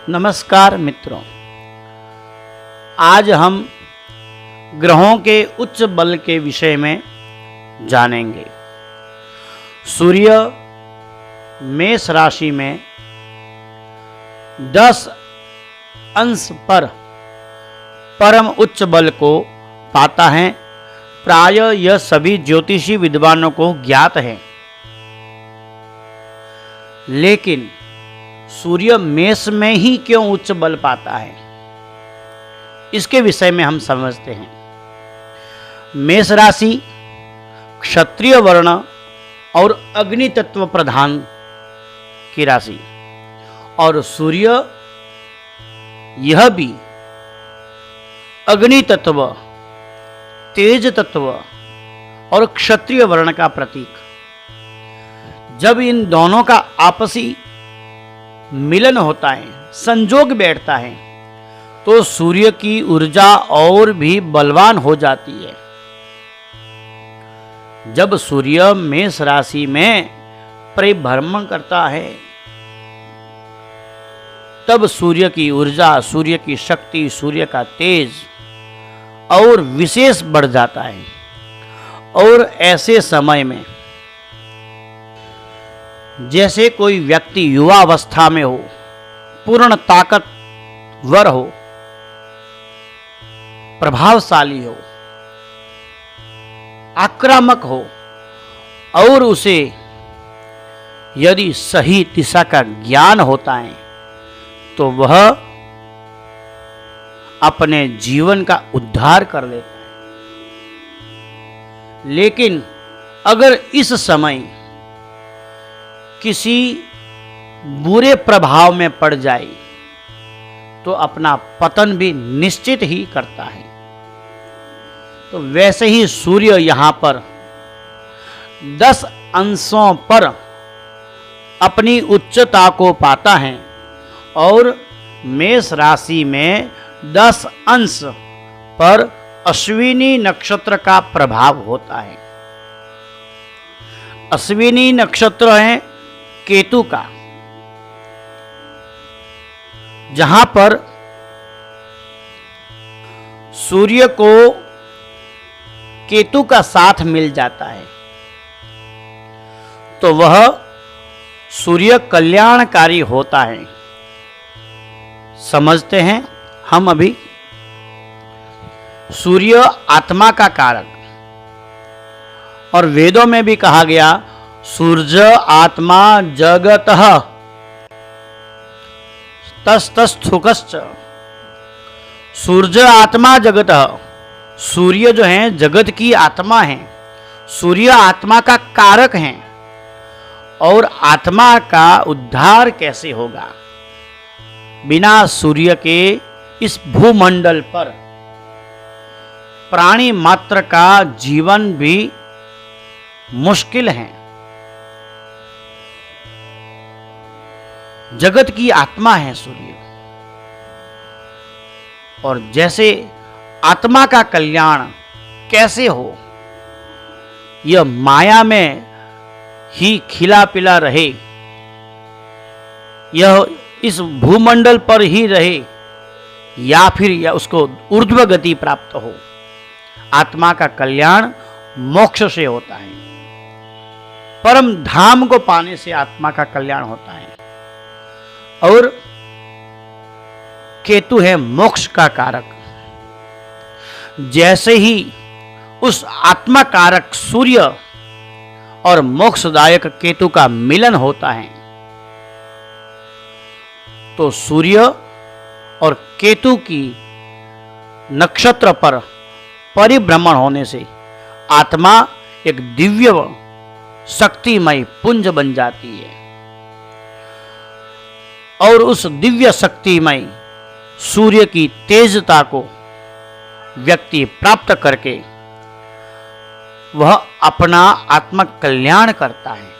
नमस्कार मित्रों, आज हम ग्रहों के उच्च बल के विषय में जानेंगे। सूर्य मेष राशि में 10 अंश पर परम उच्च बल को पाता है। प्राय यह सभी ज्योतिषी विद्वानों को ज्ञात है, लेकिन सूर्य मेष में ही क्यों उच्च बल पाता है, इसके विषय में हम समझते हैं। मेष राशि क्षत्रिय वर्ण और अग्नि तत्व प्रधान की राशि, और सूर्य यह भी अग्नि तत्व, तेज तत्व और क्षत्रिय वर्ण का प्रतीक। जब इन दोनों का आपसी मिलन होता है, संजोग बैठता है, तो सूर्य की ऊर्जा और भी बलवान हो जाती है। जब सूर्य मेष राशि में परिभ्रमण करता है, तब सूर्य की ऊर्जा, सूर्य की शक्ति, सूर्य का तेज और विशेष बढ़ जाता है। और ऐसे समय में जैसे कोई व्यक्ति युवावस्था में हो, पूर्ण ताकतवर हो, प्रभावशाली हो, आक्रामक हो, और उसे यदि सही दिशा का ज्ञान होता है तो वह अपने जीवन का उद्धार कर लेता है। लेकिन अगर इस समय किसी बुरे प्रभाव में पड़ जाए तो अपना पतन भी निश्चित ही करता है। तो वैसे ही सूर्य यहां पर 10 अंशों पर अपनी उच्चता को पाता है, और मेष राशि में 10 अंश पर अश्विनी नक्षत्र का प्रभाव होता है। अश्विनी नक्षत्र है केतु का, जहां पर सूर्य को केतु का साथ मिल जाता है, तो वह सूर्य कल्याणकारी होता है। समझते हैं हम अभी। सूर्य आत्मा का कारक, और वेदों में भी कहा गया सूर्य आत्मा जगतः तस्तस्थुकश्च। सूर्य आत्मा जगतः, सूर्य जो है जगत की आत्मा है, सूर्य आत्मा का कारक है। और आत्मा का उद्धार कैसे होगा? बिना सूर्य के इस भूमंडल पर प्राणी मात्र का जीवन भी मुश्किल है। जगत की आत्मा है सूर्य, और जैसे आत्मा का कल्याण कैसे हो, यह माया में ही खिला पिला रहे, यह इस भूमंडल पर ही रहे, या फिर यह उसको ऊर्ध्व गति प्राप्त हो। आत्मा का कल्याण मोक्ष से होता है, परम धाम को पाने से आत्मा का कल्याण होता है। और केतु है मोक्ष का कारक। जैसे ही उस आत्मा कारक सूर्य और मोक्षदायक केतु का मिलन होता है, तो सूर्य और केतु की नक्षत्र पर परिभ्रमण होने से आत्मा एक दिव्य शक्तिमय पुंज बन जाती है, और उस दिव्य शक्तिमय सूर्य की तेजता को व्यक्ति प्राप्त करके वह अपना आत्मक कल्याण करता है।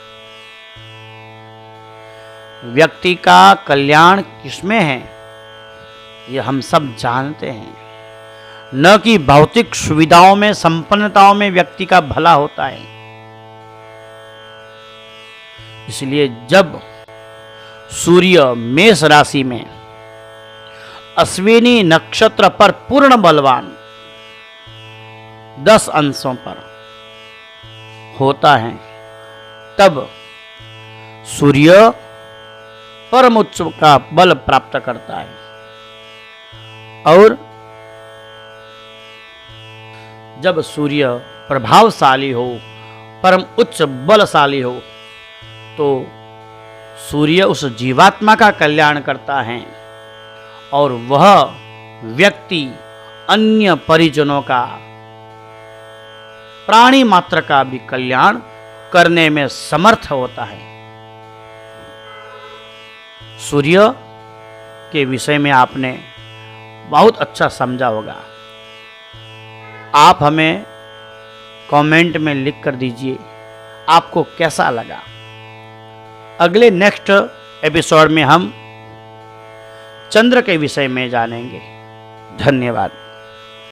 व्यक्ति का कल्याण किसमें है, यह हम सब जानते हैं। न कि भौतिक सुविधाओं में, संपन्नताओं में व्यक्ति का भला होता है। इसलिए जब सूर्य मेष राशि में अश्विनी नक्षत्र पर पूर्ण बलवान 10 अंशों पर होता है, तब सूर्य परम उच्च का बल प्राप्त करता है। और जब सूर्य प्रभावशाली हो, परम उच्च बलशाली हो, तो सूर्य उस जीवात्मा का कल्याण करता है और वह व्यक्ति अन्य परिजनों का, प्राणी मात्र का भी कल्याण करने में समर्थ होता है। सूर्य के विषय में आपने बहुत अच्छा समझा होगा। आप हमें कमेंट में लिख कर दीजिए आपको कैसा लगा। अगले नेक्स्ट एपिसोड में हम चंद्र के विषय में जानेंगे। धन्यवाद।